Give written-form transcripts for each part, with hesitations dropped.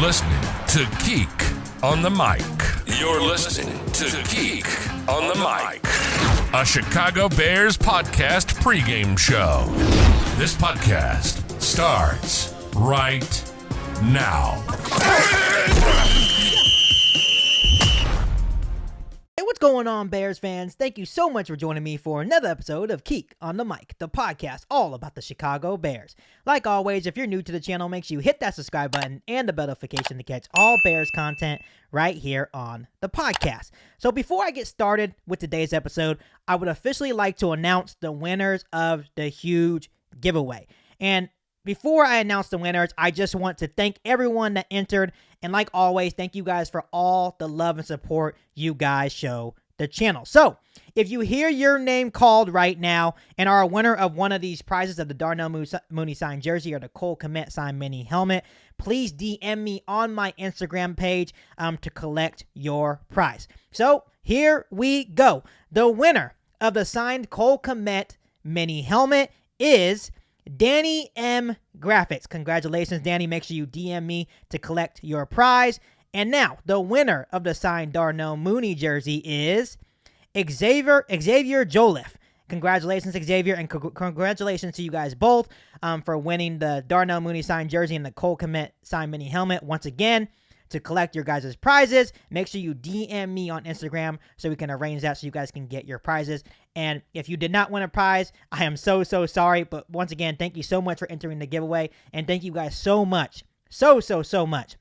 listening to Geek on the Mic. You're listening to Geek on the Mic, a Chicago Bears podcast pregame show. This podcast starts right now. Hey, what's going on, Bears fans? Thank you so much for joining me for another episode of Geek on the Mic, the podcast all about the Chicago Bears. Like always, if you're new to the channel, make sure you hit that subscribe button and the bell notification to catch all Bears content right here on the podcast. So before I get started with today's episode, I would officially like to announce the winners of the huge giveaway. And before I announce the winners, I just want to thank everyone that entered. And like always, thank you guys for all the love and support you guys show the channel. So if you hear your name called right now and are a winner of one of these prizes of the Darnell Mooney signed jersey or the Cole Kmet signed mini helmet, please DM me on my Instagram page to collect your prize. So here we go. The winner of the signed Cole Kmet mini helmet is Danny M. Graphics. Congratulations, Danny. Make sure you DM me to collect your prize. And now, the winner of the signed Darnell Mooney jersey is Xavier Joliffe. Congratulations, Xavier, and congratulations to you guys both for winning the Darnell Mooney signed jersey and the Cole Kmet signed mini helmet. Once again, to collect your guys' prizes, make sure you DM me on Instagram so we can arrange that so you guys can get your prizes. And if you did not win a prize, I am so sorry. But once again, thank you so much for entering the giveaway. And thank you guys so much, so much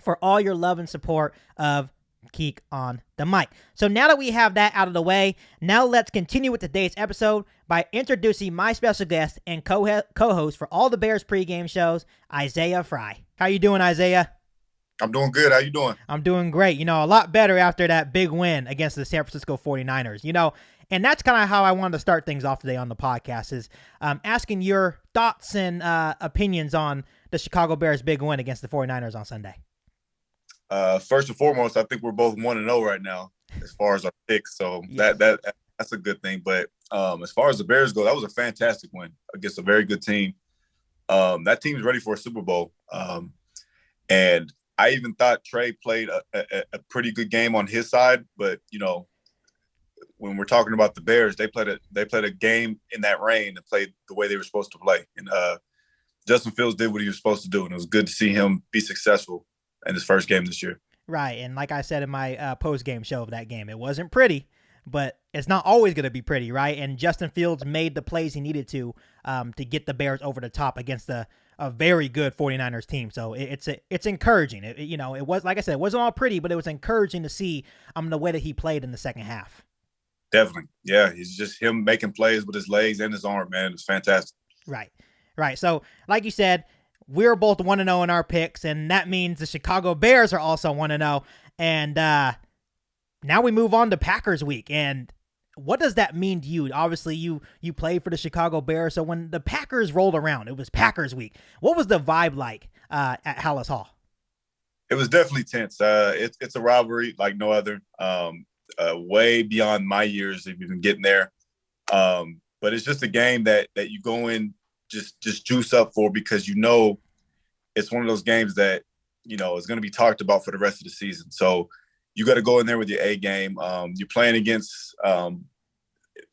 for all your love and support of Geek on the Mic. So now that we have that out of the way, now let's continue with today's episode by introducing my special guest and co-host for all the Bears pregame shows, Isaiah Frey. How you doing, Isaiah? I'm doing good. How you doing? I'm doing great. A lot better after that big win against the San Francisco 49ers, and that's kind of how I wanted to start things off today on the podcast is asking your thoughts and opinions on the Chicago Bears' big win against the 49ers on Sunday. First and foremost, I think we're both 1-0 right now as far as our picks. So yes. that's a good thing. But as far as the Bears go, that was a fantastic win against a very good team. That team's ready for a Super Bowl. And I even thought Trey played a pretty good game on his side, but when we're talking about the Bears, they played a game in that rain and played the way they were supposed to play. And Justin Fields did what he was supposed to do, and it was good to see him be successful in his first game this year. Right, and like I said in my post-game show of that game, it wasn't pretty, but it's not always going to be pretty, right? And Justin Fields made the plays he needed to get the Bears over the top against a very good 49ers team. So it's encouraging. It was, like I said, it wasn't all pretty, but it was encouraging to see the way that he played in the second half. Definitely. Yeah, he's just him making plays with his legs and his arm, man. It's fantastic. Right. So, like you said, we're both 1-0 in our picks, and that means the Chicago Bears are also 1-0. And now we move on to Packers week. And what does that mean to you? Obviously, you played for the Chicago Bears, so when the Packers rolled around, it was Packers week. What was the vibe like at Hallis Hall? It was definitely tense. It's a rivalry like no other. Way beyond my years of even getting there. But it's just a game that you go in just juice up for because it's one of those games that is going to be talked about for the rest of the season. So you got to go in there with your A game. You're playing against,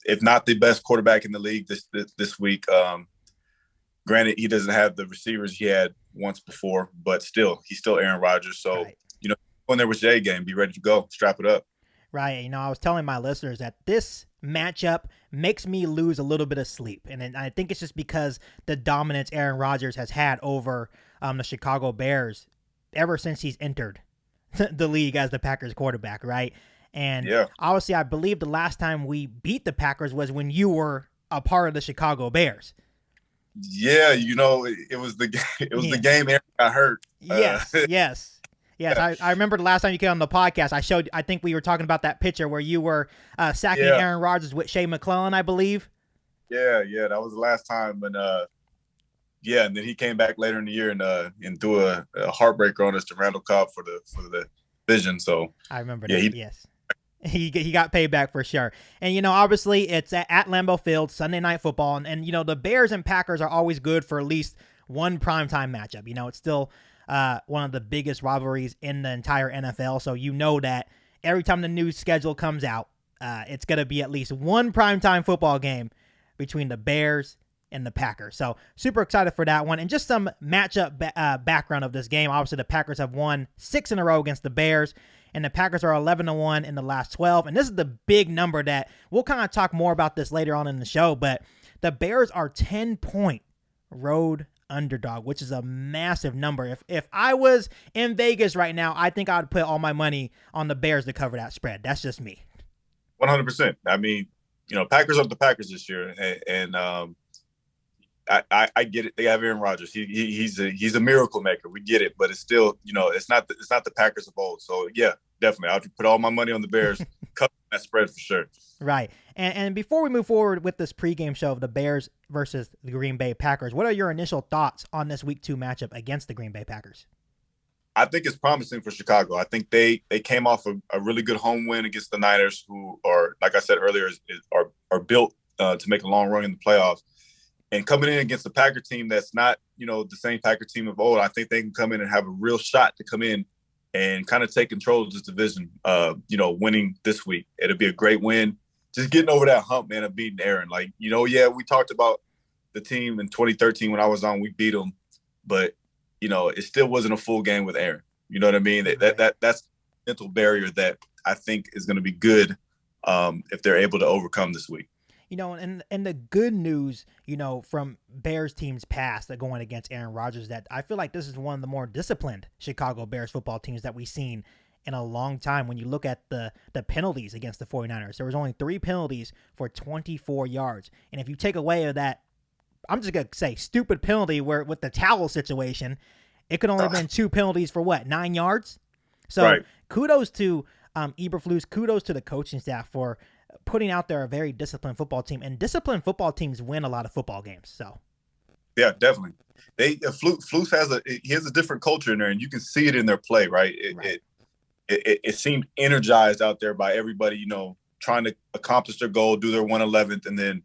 if not the best quarterback in the league this week. Granted, he doesn't have the receivers he had once before, but he's still Aaron Rodgers. So, right. Go in there with your A game, be ready to go, strap it up. Right. I was telling my listeners that this matchup makes me lose a little bit of sleep. And I think it's just because the dominance Aaron Rodgers has had over the Chicago Bears ever since he's entered the league as the Packers quarterback, right? And obviously, I believe the last time we beat the Packers was when you were a part of the Chicago Bears. Yeah, it was the game Aaron got hurt. Yes. I remember the last time you came on the podcast, I think we were talking about that picture where you were sacking Aaron Rodgers with Shea McClellan, I believe. Yeah, that was the last time. And and then he came back later in the year and threw a heartbreaker on us to Randall Cobb for the division. So I remember that. Yes. He got paid back for sure. And, obviously it's at Lambeau Field, Sunday Night Football. And the Bears and Packers are always good for at least one primetime matchup. It's still one of the biggest rivalries in the entire NFL. So you know that every time the new schedule comes out, it's going to be at least one primetime football game between the Bears and the Packers. So super excited for that one. And just some matchup background of this game. Obviously, the Packers have won 6 in a row against the Bears, and the Packers are 11-1 in the last 12. And this is the big number that we'll kind of talk more about this later on in the show, but the Bears are 10-point road underdog, which is a massive number. If I was in Vegas right now, I think I would put all my money on the Bears to cover that spread. That's just me. 100%. I mean, Packers are the Packers this year, and I get it. They have Aaron Rodgers. He's a miracle maker. We get it, but it's still, it's not the Packers of old. So yeah, definitely, I'll put all my money on the Bears, cover that spread for sure. Right. And before we move forward with this pregame show of the Bears versus the Green Bay Packers, what are your initial thoughts on this Week 2 matchup against the Green Bay Packers? I think it's promising for Chicago. I think they came off a really good home win against the Niners, who are, like I said earlier, are built to make a long run in the playoffs. And coming in against the Packer team that's not, the same Packer team of old, I think they can come in and have a real shot to come in and kind of take control of this division, winning this week. It'll be a great win. Just getting over that hump, man, of beating Aaron. Like, we talked about the team in 2013 when I was on, we beat them, but, it still wasn't a full game with Aaron. You know what I mean? That's a mental barrier that I think is going to be good if they're able to overcome this week. And the good news, from Bears teams past that going against Aaron Rodgers, that I feel like this is one of the more disciplined Chicago Bears football teams that we've seen in a long time. When you look at the penalties against the 49ers, there was only 3 penalties for 24 yards. And if you take away that, I'm just going to say stupid penalty where with the towel situation, it could only have been 2 penalties for 9 yards. So right. Kudos to Eberflus, kudos to the coaching staff for putting out there a very disciplined football team, and disciplined football teams win a lot of football games. So, yeah, definitely. Flus has a different culture in there, and you can see it in their play. Right? It seemed energized out there by everybody. Trying to accomplish their goal, do their 111th, and then,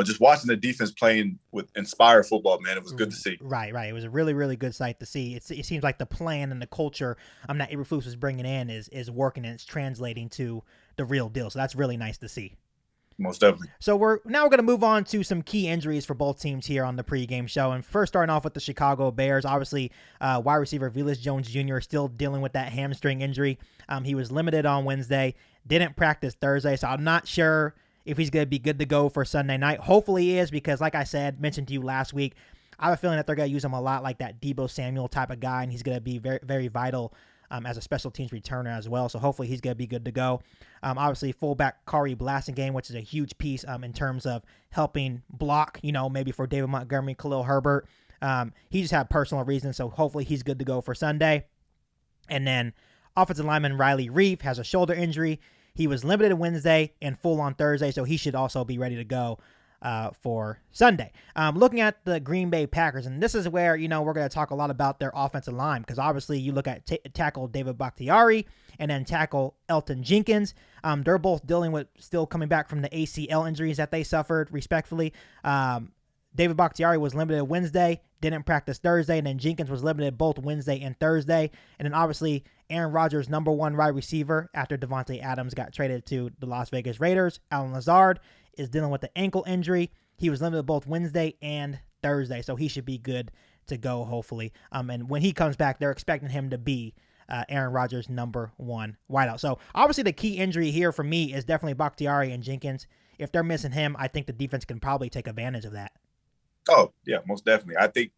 just watching the defense playing with inspired football. Man, it was good to see. Right. It was a really, really good sight to see. It seems like the plan and the culture that Eberflus was bringing in is working, and it's translating to the real deal. So that's really nice to see. Most definitely. So we're going to move on to some key injuries for both teams here on the pregame show. And first, starting off with the Chicago Bears, obviously wide receiver Velus Jones Jr. still dealing with that hamstring injury. He was limited on Wednesday, didn't practice Thursday, so I'm not sure if he's going to be good to go for Sunday night. Hopefully he is, because like I mentioned to you last week, I have a feeling that they're going to use him a lot like that Deebo Samuel type of guy, and he's going to be very, very vital as a special teams returner as well. So hopefully he's going to be good to go. Obviously, fullback Kari Blasingame, which is a huge piece in terms of helping block, maybe for David Montgomery, Khalil Herbert. He just had personal reasons, so hopefully he's good to go for Sunday. And then offensive lineman Riley Reef has a shoulder injury. He was limited Wednesday and full on Thursday, so he should also be ready to go for Sunday. Looking at the Green Bay Packers, and this is where, we're going to talk a lot about their offensive line, because obviously you look at tackle David Bakhtiari and then tackle Elton Jenkins. They're both dealing with still coming back from the ACL injuries that they suffered, respectfully. David Bakhtiari was limited Wednesday, didn't practice Thursday, and then Jenkins was limited both Wednesday and Thursday. And then obviously Aaron Rodgers' number 1 wide receiver after Devontae Adams got traded to the Las Vegas Raiders, Allen Lazard, is dealing with the ankle injury. He was limited both Wednesday and Thursday, so he should be good to go, hopefully. And when he comes back, they're expecting him to be Aaron Rodgers' number 1 wideout. So obviously the key injury here for me is definitely Bakhtiari and Jenkins. If they're missing him, I think the defense can probably take advantage of that. Oh, yeah, most definitely. I think,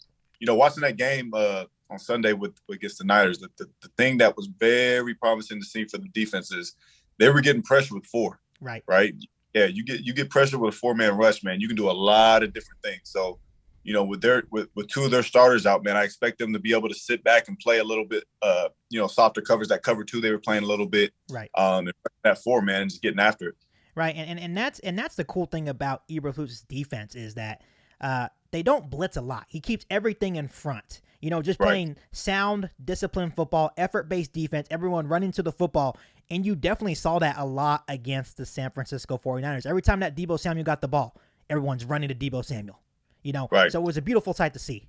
watching that game on Sunday against the Niners, the thing that was very promising to see for the defense is they were getting pressure with 4. Right? Yeah, you get pressure with a 4-man rush, man. You can do a lot of different things. So, with 2 of their starters out, man, I expect them to be able to sit back and play a little bit, softer covers. That cover 2 they were playing a little bit. Right. And that 4, man, and just getting after it. Right, and that's the cool thing about Eberflus's defense is that they don't blitz a lot. He keeps everything in front. Just playing sound, disciplined football, effort-based defense, everyone running to the football. And you definitely saw that a lot against the San Francisco 49ers. Every time that Deebo Samuel got the ball, everyone's running to Deebo Samuel. Right. So it was a beautiful sight to see.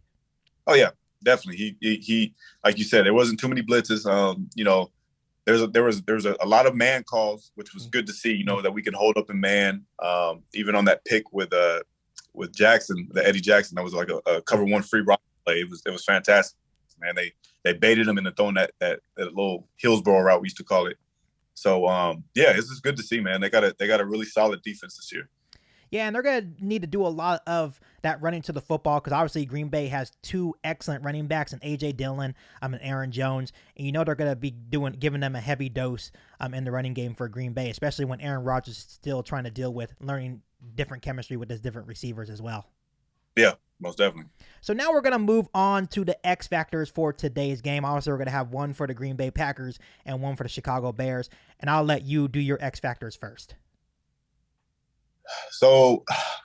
Oh, yeah. definitely. He like you said, there wasn't too many blitzes. There was a lot of man calls, which was good to see. That we can hold up in man. Even on that pick with Jackson, the Eddie Jackson, that was like a cover one free rock play. It was fantastic, man. They baited him into throwing that little Hillsborough route we used to call it. So this is good to see, man. They got a really solid defense this year. Yeah, and they're going to need to do a lot of that running to the football because obviously Green Bay has two excellent running backs in A.J. Dillon and Aaron Jones. And they're going to be giving them a heavy dose in the running game for Green Bay, especially when Aaron Rodgers is still trying to deal with learning different chemistry with his different receivers as well. Yeah, most definitely. So now we're going to move on to the X factors for today's game. Obviously, we're going to have one for the Green Bay Packers and one for the Chicago Bears. And I'll let you do your X factors first. So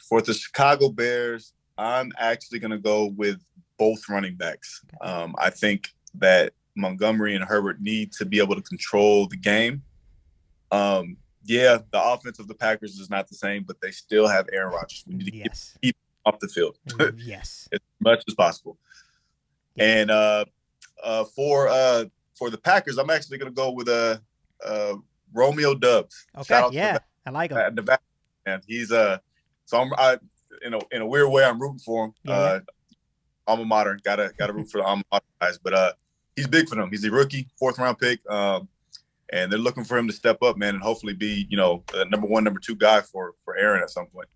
for the Chicago Bears, I'm actually going to go with both running backs. Okay. I think that Montgomery and Herbert need to be able to control the game. The offense of the Packers is not the same, but they still have Aaron Rodgers. We need to keep off the field yes, as much as possible. Yes. And for the Packers, I'm actually going to go with Romeo Doubs. Okay, I like him. And he's in a weird way I'm rooting for him. Alma mater, gotta root for the alma mater guys, but he's big for them. He's a rookie, 4th round pick, and they're looking for him to step up, man, and hopefully be the number 1, number 2 guy for Aaron at some point.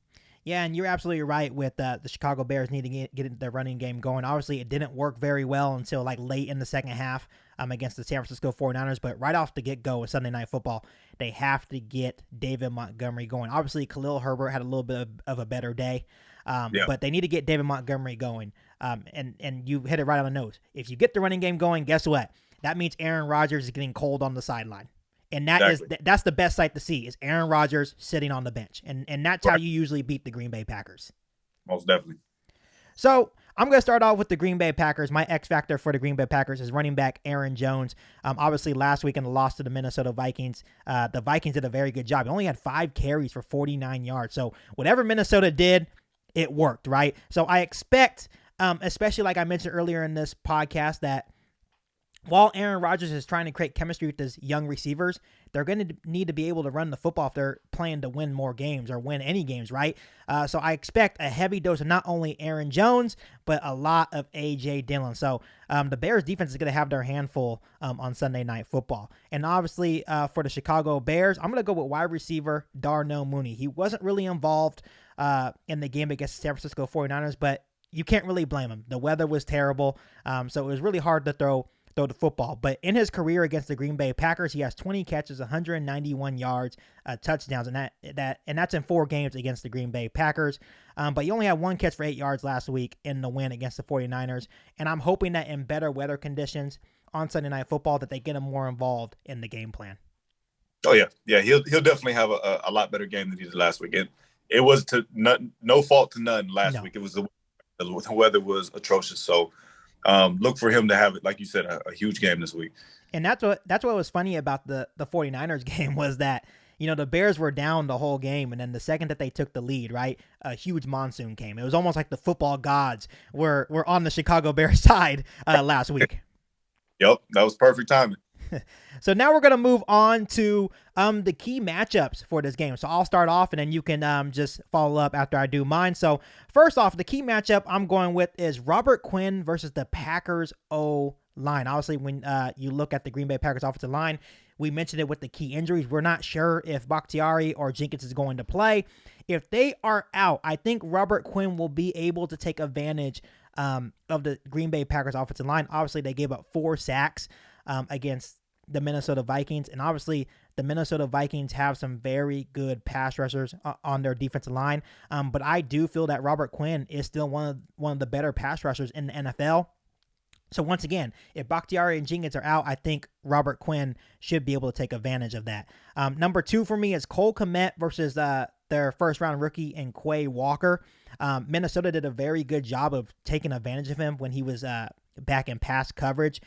Yeah, and you're absolutely right with the Chicago Bears needing to get their running game going. Obviously, it didn't work very well until like late in the second half against the San Francisco 49ers, but right off the get-go with Sunday Night Football, they have to get David Montgomery going. Obviously, Khalil Herbert had a little bit of a better day, but they need to get David Montgomery going, and you hit it right on the nose. If you get the running game going, guess what? That means Aaron Rodgers is getting cold on the sideline. And that's the best sight to see is Aaron Rodgers sitting on the bench. And that's how you usually beat the Green Bay Packers. Most definitely. So I'm going to start off with the Green Bay Packers. My X factor for the Green Bay Packers is running back Aaron Jones. Obviously, last week in the loss to the Minnesota Vikings, the Vikings did a very good job. He only had 5 carries for 49 yards. So whatever Minnesota did, it worked, right? So I expect, especially like I mentioned earlier in this podcast, that while Aaron Rodgers is trying to create chemistry with his young receivers, they're going to need to be able to run the football if they're playing to win more games or win any games, right? So I expect a heavy dose of not only Aaron Jones, but a lot of A.J. Dillon. So the Bears defense is going to have their handful on Sunday Night Football. And obviously for the Chicago Bears, I'm going to go with wide receiver Darnell Mooney. He wasn't really involved in the game against the San Francisco 49ers, but you can't really blame him. The weather was terrible, so it was really hard to throw the football. But in his career against the Green Bay Packers, he has 20 catches, 191 yards, touchdowns, and that's in 4 games against the Green Bay Packers. But he only had 1 catch for 8 yards last week in the win against the 49ers. And I'm hoping that in better weather conditions on Sunday Night Football that they get him more involved in the game plan. Oh yeah, he'll definitely have a lot better game than he did last week. It was no fault to none last week. It was the weather was atrocious. So look for him to have, like you said, a huge game this week. And that's what was funny about the 49ers game was that, the Bears were down the whole game, and then the second that they took the lead, right, a huge monsoon came. It was almost like the football gods were on the Chicago Bears side last week. Yep, that was perfect timing. So now we're going to move on to the key matchups for this game. So I'll start off, and then you can just follow up after I do mine. So first off, the key matchup I'm going with is Robert Quinn versus the Packers O-line. Obviously, when you look at the Green Bay Packers offensive line, we mentioned it with the key injuries. We're not sure if Bakhtiari or Jenkins is going to play. If they are out, I think Robert Quinn will be able to take advantage of the Green Bay Packers offensive line. Obviously, they gave up 4 sacks against the Minnesota Vikings, and obviously the Minnesota Vikings have some very good pass rushers on their defensive line, but I do feel that Robert Quinn is still one of the better pass rushers in the NFL. So once again, if Bakhtiari and Jenkins are out, I think Robert Quinn should be able to take advantage of that. Number 2 for me is Cole Kmet versus their first-round rookie in Quay Walker. Minnesota did a very good job of taking advantage of him when he was back in pass coverage.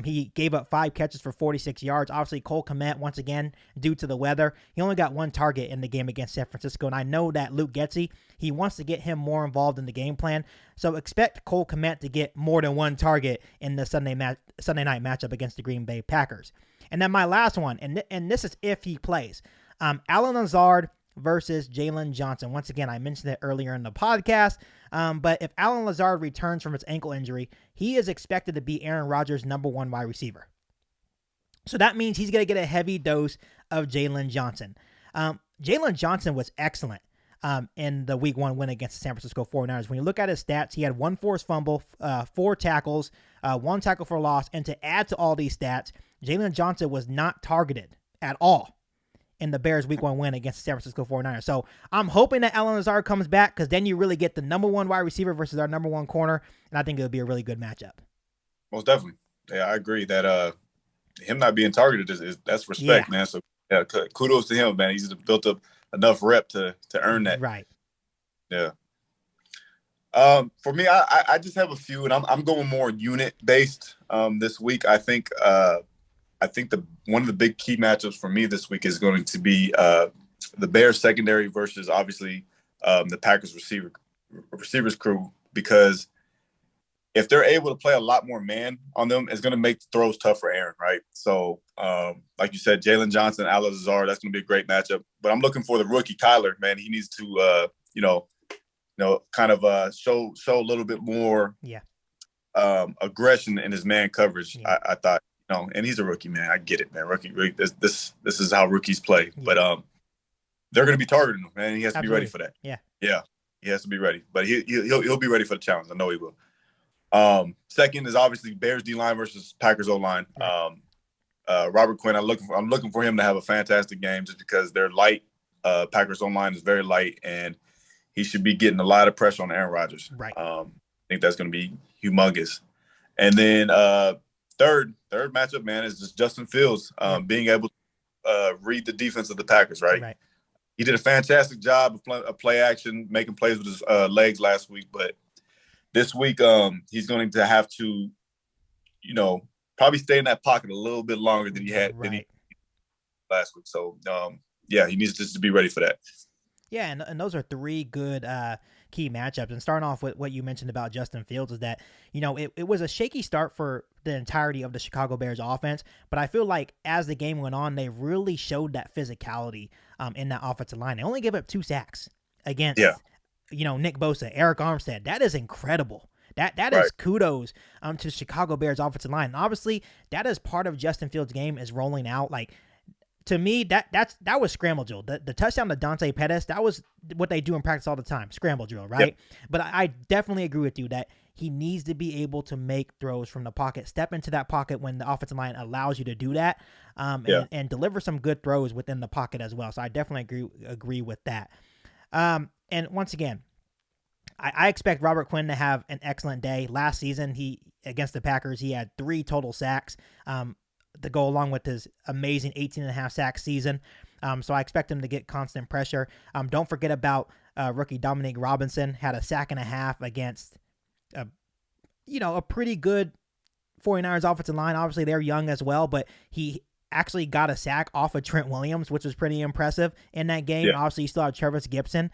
He gave up 5 catches for 46 yards. Obviously, Cole Kmet, once again, due to the weather, he only got 1 target in the game against San Francisco. And I know that Luke Getsy, he wants to get him more involved in the game plan. So expect Cole Kmet to get more than 1 target in the Sunday night matchup against the Green Bay Packers. And then my last one, and this is if he plays, Allen Lazard versus Jalen Johnson. Once again, I mentioned it earlier in the podcast, but if Allen Lazard returns from his ankle injury, he is expected to be Aaron Rodgers' number 1 wide receiver. So that means he's going to get a heavy dose of Jalen Johnson. Jalen Johnson was excellent in the Week 1 win against the San Francisco 49ers. When you look at his stats, he had 1 forced fumble, 4 tackles, 1 tackle for loss, and to add to all these stats, Jalen Johnson was not targeted at all in the Bears Week 1 win against the San Francisco 49ers. So I'm hoping that Allen Lazard comes back, because then you really get the number 1 wide receiver versus our number 1 corner, and I think it'll be a really good matchup. Most definitely. Yeah, I agree that him not being targeted that's respect, man. So yeah, kudos to him, man. He's built up enough rep to earn that. Right. Yeah. For me, I just have a few, and I'm going more unit based this week. I think one of the big key matchups for me this week is going to be the Bears secondary versus obviously the Packers receivers crew, because if they're able to play a lot more man on them, it's going to make throws tough for Aaron, right? So, like you said, Jalen Johnson, Allen Lazard, that's going to be a great matchup. But I'm looking for the rookie Kyler, man. He needs to, kind of show a little bit more aggression in his man coverage. Yeah. I thought, and he's a rookie, man. I get it, man. Rookie, this is how rookies play. Yeah. But they're going to be targeting him, man. He has to be ready for that. Yeah, he has to be ready. But he'll be ready for the challenge. I know he will. Second is obviously Bears D-line versus Packers O-line. Right. Robert Quinn, I'm looking for him to have a fantastic game, just because they're light. Packers O-line is very light, and he should be getting a lot of pressure on Aaron Rodgers. Right. I think that's going to be humongous. And then third matchup, man, is just Justin Fields being able to read the defense of the Packers, right? He did a fantastic job of play action, making plays with his legs last week. But this week, he's going to have to, probably stay in that pocket a little bit longer than he had last week. So, he needs just to be ready for that. Yeah, and those are 3 good key matchups. And starting off with what you mentioned about Justin Fields is that, it was a shaky start for the entirety of the Chicago Bears offense, but I feel like as the game went on, they really showed that physicality in that offensive line. They only gave up 2 sacks against, Nick Bosa, Eric Armstead. That is incredible. That is kudos to Chicago Bears offensive line. And obviously, that is part of Justin Fields' game, is rolling out. Like, to me, that was scramble drill. The touchdown to Dante Pettis, that was what they do in practice all the time, scramble drill, right? Yep. But I definitely agree with you that he needs to be able to make throws from the pocket, step into that pocket when the offensive line allows you to do that, and deliver some good throws within the pocket as well. So I definitely agree with that. And once again, I expect Robert Quinn to have an excellent day. Last season, against the Packers, he had 3 total sacks to go along with his amazing 18.5 sack season. So I expect him to get constant pressure. Don't forget about rookie Dominique Robinson, had a sack and a half against a pretty good 49ers offensive line. Obviously, they're young as well, but he actually got a sack off of Trent Williams, which was pretty impressive in that game. Yeah. Obviously, you still have Travis Gibson.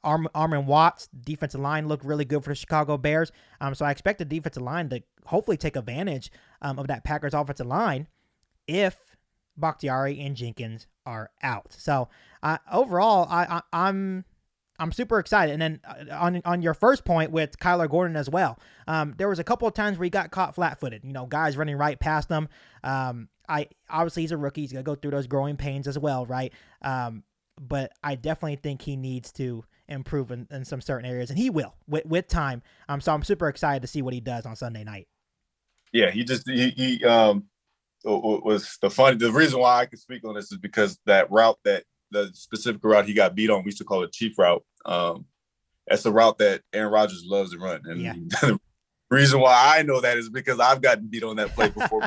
Armin Watts, defensive line, looked really good for the Chicago Bears. So I expect the defensive line to hopefully take advantage of that Packers offensive line if Bakhtiari and Jenkins are out. So overall, I'm super excited. And then on your first point with Kyler Gordon as well, there was a couple of times where he got caught flat-footed. Guys running right past him. Obviously he's a rookie. He's gonna go through those growing pains as well, right? But I definitely think he needs to improve in some certain areas, and he will with time. So I'm super excited to see what he does on Sunday night. Yeah, he was the reason why I could speak on this is because that route, the specific route he got beat on, we used to call it chief route. That's the route that Aaron Rodgers loves to run, and the reason why I know that is because I've gotten beat on that play before.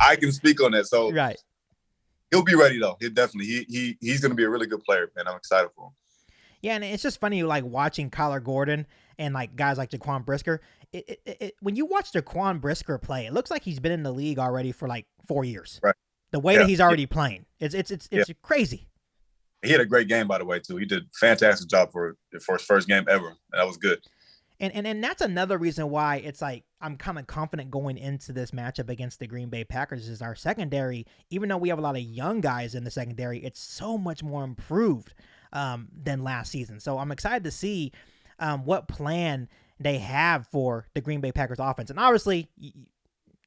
I can speak on that. So right. He'll be ready though. He's going to be a really good player, man. I'm excited for him. Yeah, and it's just funny, like watching Kyler Gordon and like guys like Jaquan Brisker. When you watch Jaquan Brisker play, it looks like he's been in the league already for like 4 years. Right. The way that he's already playing, it's crazy. He had a great game, by the way, too. He did a fantastic job for his first game ever. That was good. And that's another reason why it's like I'm kind of confident going into this matchup against the Green Bay Packers is our secondary, even though we have a lot of young guys in the secondary, it's so much more improved than last season. So I'm excited to see what plan they have for the Green Bay Packers offense. And obviously,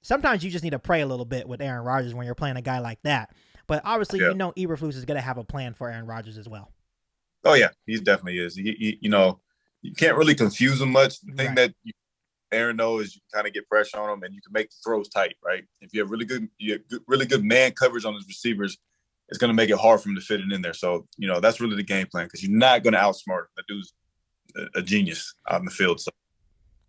sometimes you just need to pray a little bit with Aaron Rodgers when you're playing a guy like that. But obviously, Eberflus is going to have a plan for Aaron Rodgers as well. Oh, yeah, he definitely is. You can't really confuse him much. The thing that Aaron knows is you kind of get pressure on him and you can make the throws tight, right? If you have really good man coverage on his receivers, it's going to make it hard for him to fit it in there. So, that's really the game plan because you're not going to outsmart him. That dude's a genius out in the field. So,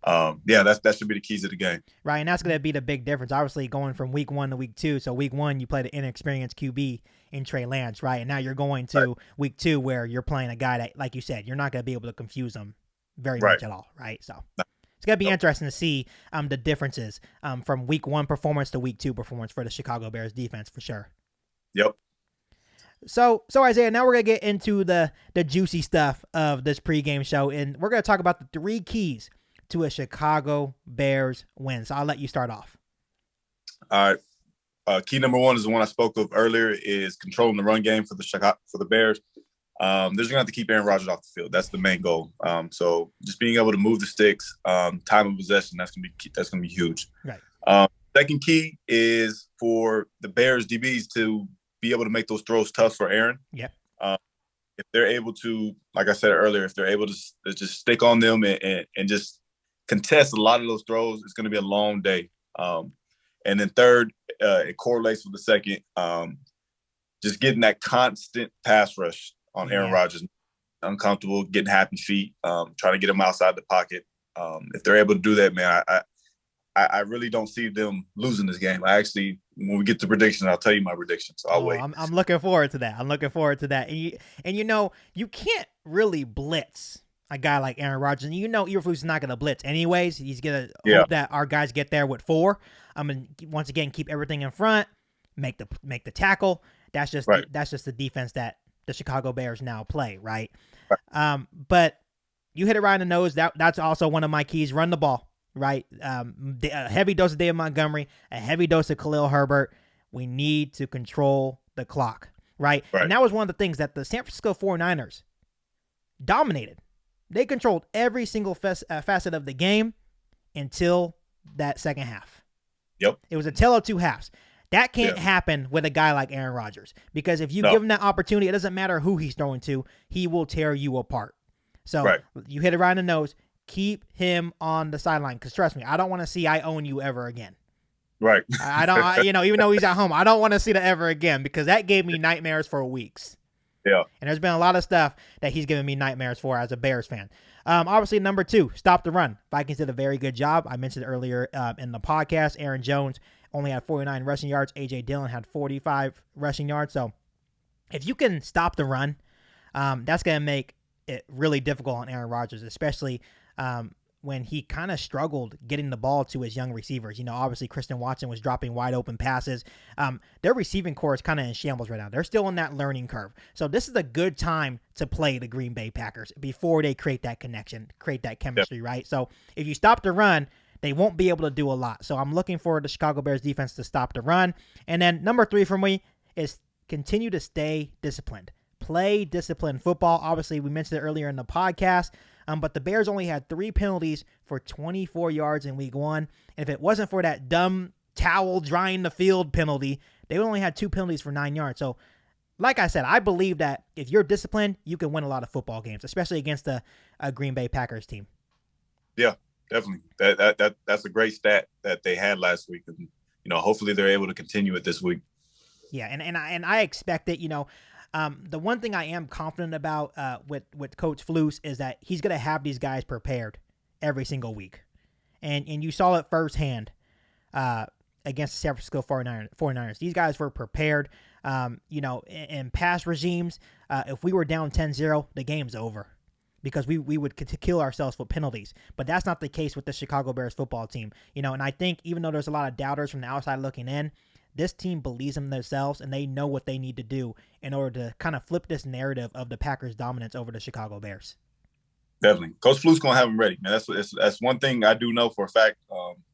that should be the keys of the game. Right, and that's going to be the big difference, obviously, going from week 1 to week 2. So week 1, you played an inexperienced QB in Trey Lance, right? And now you're going to week 2 where you're playing a guy that, like you said, you're not going to be able to confuse him very much at all, right? So it's going to be interesting to see the differences from week 1 performance to week 2 performance for the Chicago Bears defense for sure. Yep. So Isaiah, now we're going to get into the juicy stuff of this pregame show, and we're going to talk about the 3 keys to a Chicago Bears win. So I'll let you start off. All right. Key number 1 is the one I spoke of earlier, is controlling the run game for the Bears. They're just gonna have to keep Aaron Rodgers off the field. That's the main goal. So just being able to move the sticks, time of possession, that's gonna be huge. Right. Second key is for the Bears DBs to be able to make those throws tough for Aaron. Yeah. If they're able to, like I said earlier, if they're able to just stick on them and just contest a lot of those throws, it's going to be a long day. And then third, it correlates with the second, just getting that constant pass rush on Aaron Rodgers, uncomfortable, getting happy feet, trying to get him outside the pocket. If they're able to do that, man, I really don't see them losing this game. When we get to predictions, I'll tell you my predictions. So I'll wait. I'm looking forward to that. And you can't really blitz a guy like Aaron Rodgers. And Eberflus is not going to blitz anyways. He's going to hope that our guys get there with 4. Once again, keep everything in front, make the tackle. That's just the defense that the Chicago Bears now play, right? But you hit it right in the nose. That's also one of my keys. Run the ball, right? A heavy dose of David Montgomery, a heavy dose of Khalil Herbert. We need to control the clock, right? And that was one of the things that the San Francisco 49ers dominated. They controlled every single facet of the game until that second half. Yep. It was a tale of 2 halves. That can't happen with a guy like Aaron Rodgers because if you give him that opportunity, it doesn't matter who he's throwing to, he will tear you apart. So you hit it right in the nose. Keep him on the sideline because trust me, I don't want to see I own you ever again. Right. I don't, even though he's at home, I don't want to see that ever again because that gave me nightmares for weeks. Yeah. And there's been a lot of stuff that he's given me nightmares for as a Bears fan. Obviously, number 2, stop the run. Vikings did a very good job. I mentioned earlier in the podcast, Aaron Jones only had 49 rushing yards. A.J. Dillon had 45 rushing yards. So if you can stop the run, that's going to make it really difficult on Aaron Rodgers, especially when he kind of struggled getting the ball to his young receivers. Obviously Christian Watson was dropping wide open passes. Their receiving core is kind of in shambles right now. They're still on that learning curve. So this is a good time to play the Green Bay Packers before they create that connection, create that chemistry, right? So if you stop the run, they won't be able to do a lot. So I'm looking for the Chicago Bears defense to stop the run. And then number 3 for me is continue to stay disciplined. Play disciplined football. Obviously, we mentioned it earlier in the podcast, but the Bears only had 3 penalties for 24 yards in week 1. And if it wasn't for that dumb towel drying the field penalty, they only had 2 penalties for 9 yards. So, like I said, I believe that if you're disciplined, you can win a lot of football games, especially against a Green Bay Packers team. Yeah, definitely. That's a great stat that they had last week. And, hopefully they're able to continue it this week. Yeah, and I expect it, the one thing I am confident about with Coach Flus is that he's going to have these guys prepared every single week. And you saw it firsthand against the San Francisco 49ers. These guys were prepared. In past regimes, if we were down 10-0, the game's over. because we would kill ourselves for penalties. But that's not the case with the Chicago Bears football team. And I think even though there's a lot of doubters from the outside looking in, this team believes in themselves, and they know what they need to do in order to kind of flip this narrative of the Packers' dominance over the Chicago Bears. Definitely. Coach Fluke's going to have them ready, man. That's one thing I do know for a fact,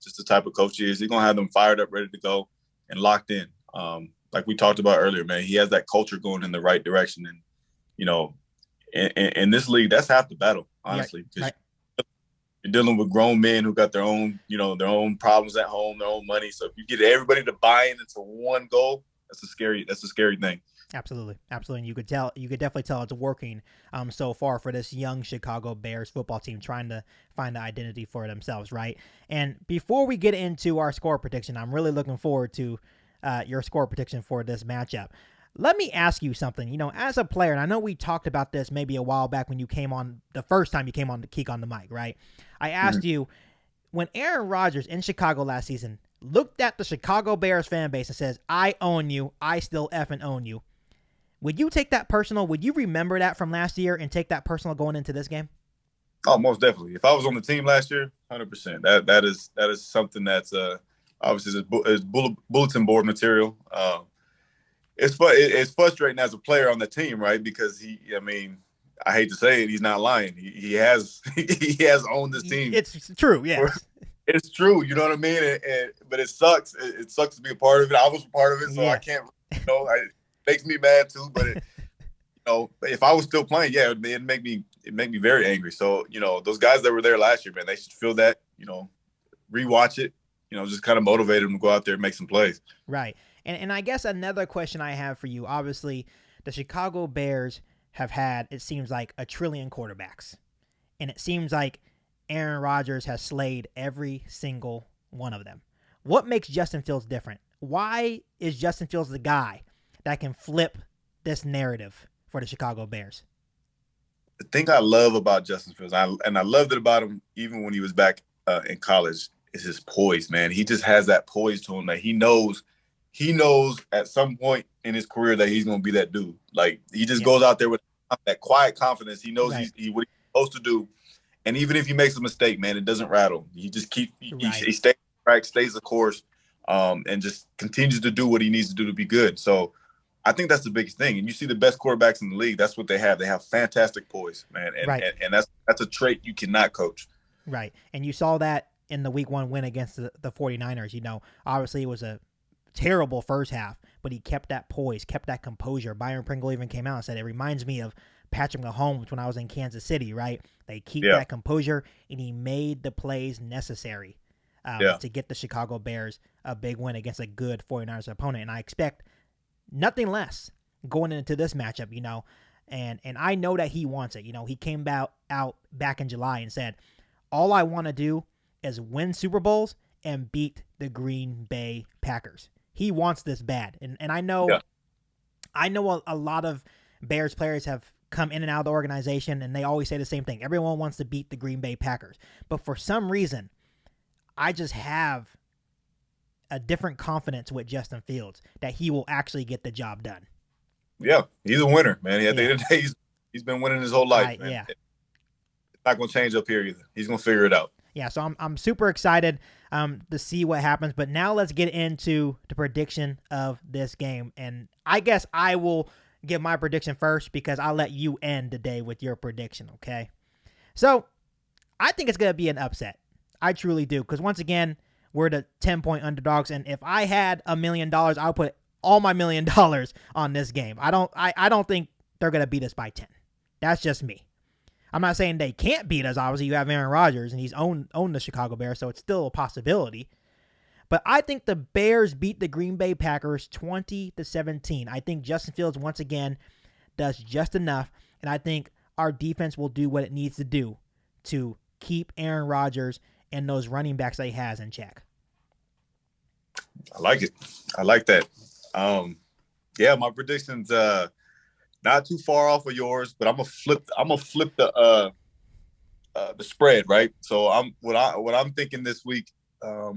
just the type of coach he is. He's going to have them fired up, ready to go, and locked in. Like we talked about earlier, man, he has that culture going in the right direction. And, in this league, that's half the battle, honestly. Right. You're dealing with grown men who got their own problems at home, their own money. So if you get everybody to buy in into one goal, that's a scary thing. Absolutely. And you could definitely tell it's working so far for this young Chicago Bears football team trying to find the identity for themselves, right? And before we get into our score prediction, I'm really looking forward to your score prediction for this matchup. Let me ask you something. As a player, and I know we talked about this maybe a while back when you came on, the first time you came on to Geek on the Mic, right? I asked you, when Aaron Rodgers in Chicago last season looked at the Chicago Bears fan base and says, I own you, I still effing own you, would you take that personal? Would you remember that from last year and take that personal going into this game? Oh, most definitely. If I was on the team last year, 100%. That is something that's obviously is bulletin board material. It's frustrating as a player on the team, right? Because I hate to say it, he's not lying. He has owned this team. It's true, yes. It's true, you know what I mean? But it sucks. It sucks to be a part of it. I was a part of it, so yeah. I can't. It makes me mad too. But if I was still playing, yeah, it'd make me very angry. So those guys that were there last year, man, they should feel that. Rewatch it. Just kind of motivate them to go out there and make some plays. Right. And I guess another question I have for you, obviously, the Chicago Bears have had, it seems like, 1 trillion quarterbacks. And it seems like Aaron Rodgers has slayed every single one of them. What makes Justin Fields different? Why is Justin Fields the guy that can flip this narrative for the Chicago Bears? The thing I love about Justin Fields, and I loved it about him even when he was back in college, is his poise, man. He just has that poise to him that he knows at some point in his career that he's going to be that dude. Like, he just goes out there with that quiet confidence. He knows what he's supposed to do. And even if he makes a mistake, man, it doesn't rattle. He just he stays track, stays the course, and just continues to do what he needs to do to be good. So I think that's the biggest thing. And you see the best quarterbacks in the league, that's what they have. They have fantastic poise, man. And that's a trait you cannot coach. Right. And you saw that in the week 1 win against the 49ers. Obviously it was a terrible first half, but he kept that poise, kept that composure. Byron Pringle even came out and said, it reminds me of Patrick Mahomes when I was in Kansas City, right? They keep that composure, and he made the plays necessary to get the Chicago Bears a big win against a good 49ers opponent. And I expect nothing less going into this matchup, and I know that he wants it. He came out back in July and said, all I want to do is win Super Bowls and beat the Green Bay Packers. He wants this bad. And I know a lot of Bears players have come in and out of the organization, and they always say the same thing. Everyone wants to beat the Green Bay Packers. But for some reason, I just have a different confidence with Justin Fields that he will actually get the job done. Yeah, he's a winner, man. At the end of the day, he's been winning his whole life, man. Yeah. It's not going to change up here either. He's going to figure it out. Yeah, so I'm super excited to see what happens. But now let's get into the prediction of this game. And I guess I will give my prediction first because I'll let you end the day with your prediction, okay? So I think it's going to be an upset. I truly do, because once again, we're the 10-point underdogs. And if I had $1 million, I'll put all my $1 million on this game. I don't think they're going to beat us by 10. That's just me. I'm not saying they can't beat us. Obviously, you have Aaron Rodgers, and he's owned the Chicago Bears, so it's still a possibility. But I think the Bears beat the Green Bay Packers 20-17. I think Justin Fields, once again, does just enough, and I think our defense will do what it needs to do to keep Aaron Rodgers and those running backs that he has in check. I like it. I like that. My prediction's not too far off of yours, but I'm gonna flip the spread, right? So what I'm thinking this week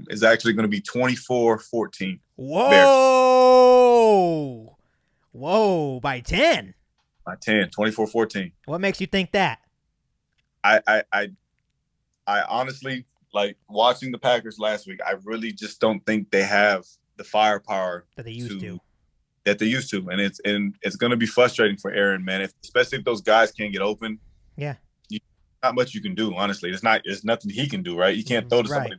is actually going to be 24-14. Whoa! Bears. Whoa! By 10. By 10, 24-14. What makes you think that? I honestly, like, watching the Packers last week, I really just don't think they have the firepower that they used to. And it's going to be frustrating for Aaron, man. Especially if those guys can't get open. Yeah. Not much you can do, honestly. There's nothing he can do, right? You can't throw to somebody.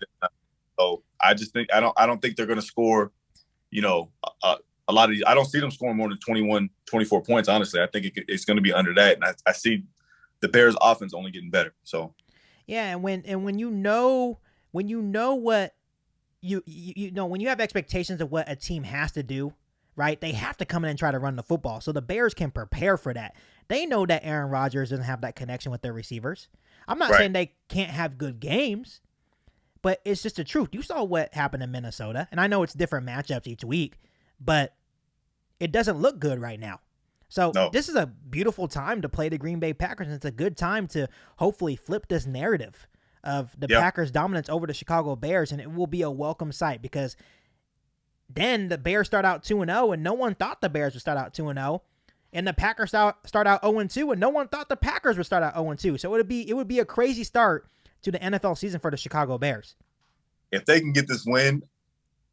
So I just think I don't think they're going to score, a lot of. I don't see them scoring more than 21, 24 points. Honestly, I think it's going to be under that, and I see the Bears' offense only getting better. So yeah, and when you know what you know when you have expectations of what a team has to do, right? They have to come in and try to run the football, so the Bears can prepare for that. They know that Aaron Rodgers doesn't have that connection with their receivers. I'm not saying they can't have good games, but it's just the truth. You saw what happened in Minnesota, and I know it's different matchups each week, but it doesn't look good right now. So This is a beautiful time to play the Green Bay Packers, and it's a good time to hopefully flip this narrative of the Packers' dominance over the Chicago Bears, and it will be a welcome sight because then the Bears start out 2-0, and no one thought the Bears would start out 2-0, and the Packers start out 0-2, and no one thought the Packers would start out 0-2. So it would be a crazy start to the NFL season for the Chicago Bears. If they can get this win,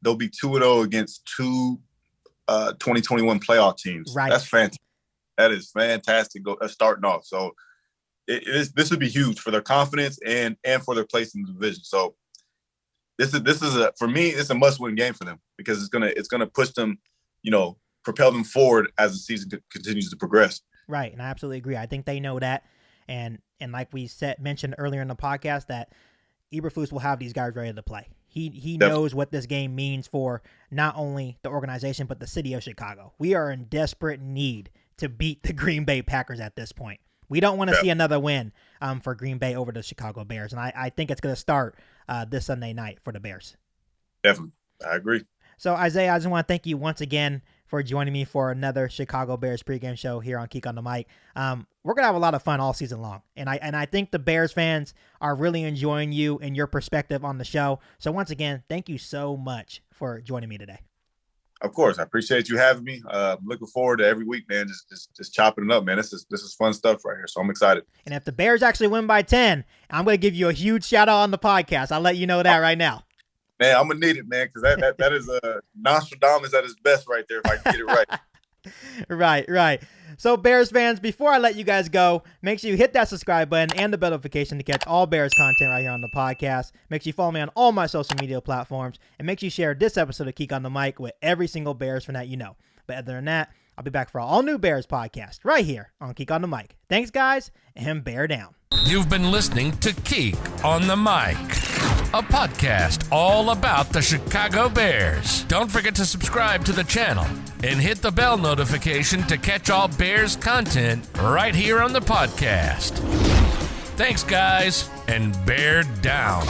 they'll be 2-0 against two 2021 playoff teams. Right. That's fantastic. That is fantastic starting off. So this would be huge for their confidence and for their place in the division. So this is for me, it's a must-win game for them because it's gonna push them, propel them forward as the season continues to progress. Right, and I absolutely agree. I think they know that, and like we mentioned earlier in the podcast, that Eberflus will have these guys ready to play. He knows what this game means for not only the organization but the city of Chicago. We are in desperate need to beat the Green Bay Packers at this point. We don't want to see another win for Green Bay over the Chicago Bears, and I think it's going to start this Sunday night for the Bears. Definitely, I agree. So, Isaiah, I just want to thank you once again for joining me for another Chicago Bears pregame show here on Geek on the Mic. We're going to have a lot of fun all season long, and I think the Bears fans are really enjoying you and your perspective on the show. So, once again, thank you so much for joining me today. Of course, I appreciate you having me. Looking forward to every week, man. Just chopping it up, man. This is fun stuff right here, so I'm excited. And if the Bears actually win by 10, I'm going to give you a huge shout out on the podcast. I'll let you know that right now. Man, I'm gonna need it, man, because that is Nostradamus at his best right there. If I can get it right. Right. So, Bears fans, before I let you guys go, make sure you hit that subscribe button and the bell notification to catch all Bears content right here on the podcast. Make sure you follow me on all my social media platforms, and make sure you share this episode of Geek on the Mic with every single Bears fan that you know. But other than that, I'll be back for an all-new Bears podcast right here on Geek on the Mic. Thanks, guys, and bear down. You've been listening to Geek on the Mic, a podcast all about the Chicago Bears. Don't forget to subscribe to the channel and hit the bell notification to catch all Bears content right here on the podcast. Thanks, guys, and bear down.